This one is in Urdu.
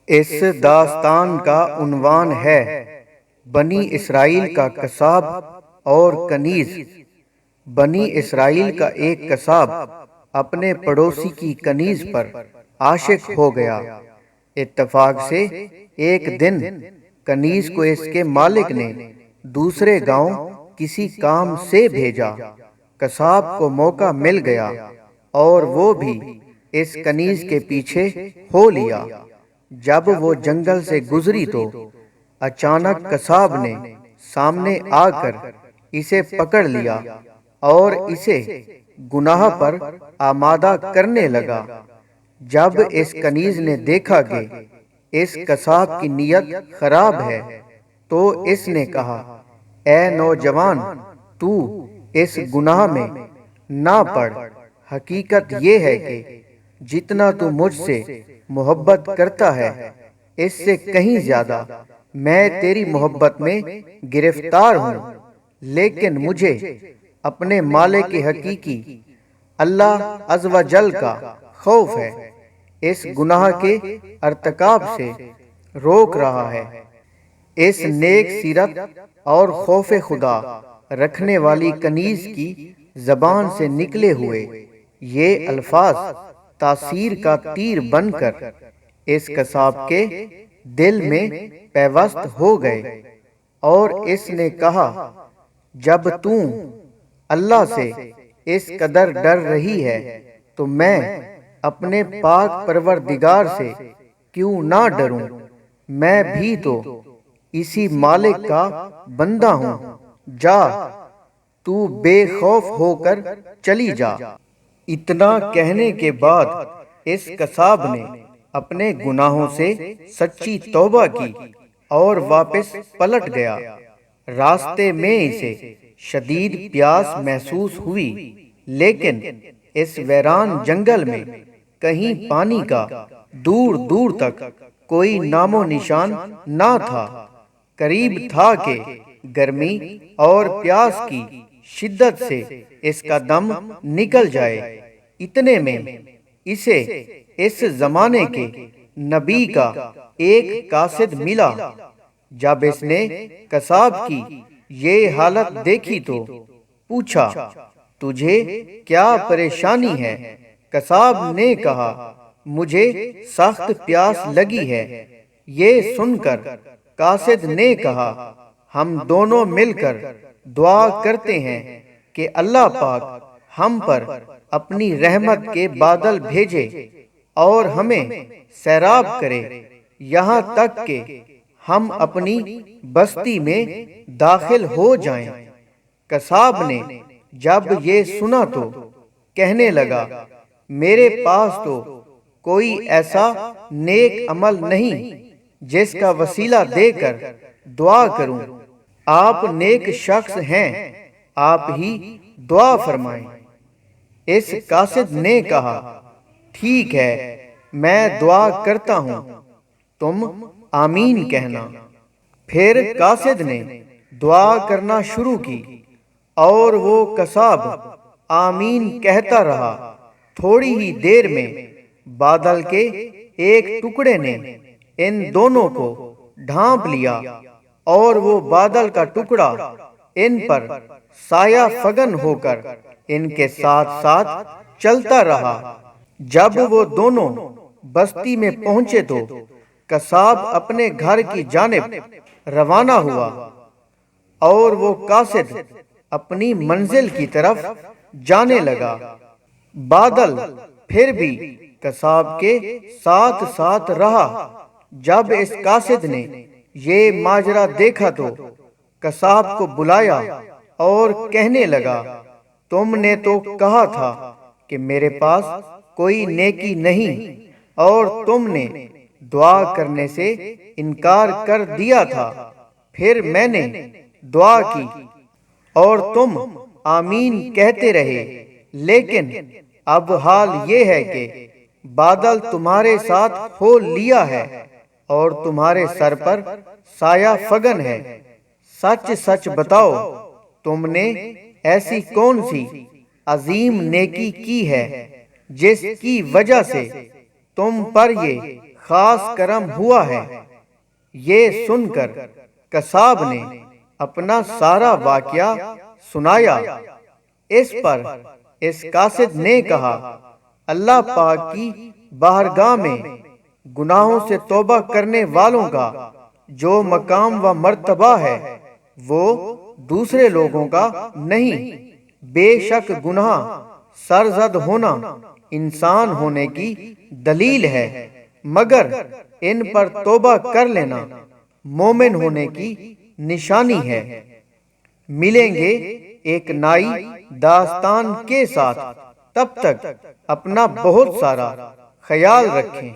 اس داستان کا عنوان ہے بنی اسرائیل کا قصاب اور کنیز۔ بنی اسرائیل کا ایک قصاب اپنے پڑوسی کی کنیز پر عاشق ہو گیا۔ اتفاق سے ایک دن کنیز کو اس کے مالک نے دوسرے گاؤں کسی کام سے بھیجا۔ قصاب کو موقع مل گیا اور وہ بھی اس کنیز کے پیچھے ہو لیا۔ جب وہ جنگل سے گزری تو اچانک قصاب نے سامنے آ کر اسے پکڑ لیا اور اسے گناہ پر آمادہ کرنے لگا۔ جب اس کنیز نے دیکھا کہ اس قصاب کی نیت خراب ہے تو اس نے کہا، اے نوجوان، تو اس گناہ میں نہ پڑ۔ حقیقت یہ ہے کہ جتنا تو مجھ سے محبت کرتا ہے اس سے کہیں زیادہ میں تیری محبت میں گرفتار ہوں، لیکن مجھے اپنے مالک حقیقی اللہ عز و جل کا خوف ہے، اس گناہ کے ارتکاب سے روک رہا ہے۔ اس نیک سیرت اور خوف خدا رکھنے والی کنیز کی زبان سے نکلے ہوئے یہ الفاظ تاثیر کا تیر بن کر اس قصاب کے دل میں پیوست ہو گئے اور اس نے کہا، جب تم اللہ سے اس قدر ڈر رہی ہے تو میں اپنے پاک پروردگار سے کیوں نہ ڈروں؟ میں بھی تو اسی مالک کا بندہ ہوں۔ جا، تو بے خوف ہو کر چلی جا۔ اتنا کہنے کے بعد اس قصاب نے اپنے گناہوں سے سچی توبہ کی اور واپس پلٹ گیا۔ راستے میں اسے شدید پیاس محسوس ہوئی، لیکن اس ویران جنگل میں کہیں پانی کا دور دور تک کوئی نام و نشان نہ تھا۔ قریب تھا کہ گرمی اور پیاس کی شدت سے اس کا دم نکل جائے۔ اتنے میں اسے اس زمانے کے نبی کا ایک قاصد ملا۔ جب اس نے قصاب کی یہ حالت دیکھی تو پوچھا، تجھے کیا پریشانی ہے؟ قصاب نے کہا، مجھے سخت پیاس لگی ہے۔ یہ سن کر قاصد نے کہا، ہم دونوں مل کر دعا کرتے ہیں کہ اللہ پاک ہم پر اپنی رحمت کے بادل بھیجے اور ہمیں سیراب کرے، یہاں تک کہ ہم اپنی بستی میں داخل ہو جائیں۔ قصاب نے جب یہ سنا تو کہنے لگا، میرے پاس تو کوئی ایسا نیک عمل نہیں جس کا وسیلہ دے کر دعا کروں۔ آپ نیک شخص ہیں، آپ ہی دعا فرمائیں۔ اس قاصد نے کہا، ٹھیک ہے، میں دعا کرتا ہوں، تم آمین کہنا۔ پھر قاصد نے دعا کرنا شروع کی اور وہ قصاب آمین کہتا رہا۔ تھوڑی ہی دیر میں بادل کے ایک ٹکڑے نے ان دونوں کو ڈھانپ لیا اور وہ بادل کا ٹکڑا ان پر سایہ فگن ہو کر ان کے ساتھ ساتھ چلتا رہا۔ جب وہ دونوں بستی میں پہنچے تو قصاب اپنے گھر کی جانب روانہ ہوا اور وہ قاصد اپنی منزل کی طرف جانے لگا۔ بادل پھر بھی قصاب کے ساتھ ساتھ رہا۔ جب اس قاصد نے یہ ماجرا دیکھا تو قصاب کو بلایا اور کہنے لگا، تم نے تو کہا تھا کہ میرے پاس کوئی نیکی نہیں اور تم نے دعا کرنے سے انکار کر دیا تھا۔ پھر میں نے دعا کی اور تم آمین کہتے رہے، لیکن اب حال یہ ہے کہ بادل تمہارے ساتھ ہو لیا ہے اور تمہارے سر پر سایہ فگن ہے۔ سچ سچ بتاؤ، تم نے ایسی کون سی عظیم نیکی کی ہے جس کی وجہ سے تم پر یہ خاص کرم ہوا ہے۔ یہ سن کر قصاب نے اپنا سارا واقعہ سنایا۔ اس پر اس قاصد نے کہا، اللہ پاک کی بارگاہ میں گناہوں سے توبہ کرنے والوں کا جو مقام و مرتبہ ہے وہ دوسرے لوگوں کا نہیں۔ بے شک گناہ سرزد ہونا انسان ہونے کی دلیل ہے، مگر ان پر توبہ کر لینا مومن ہونے کی نشانی ہے۔ ملیں گے ایک نئی داستان کے ساتھ، تب تک اپنا بہت سارا خیال رکھیں۔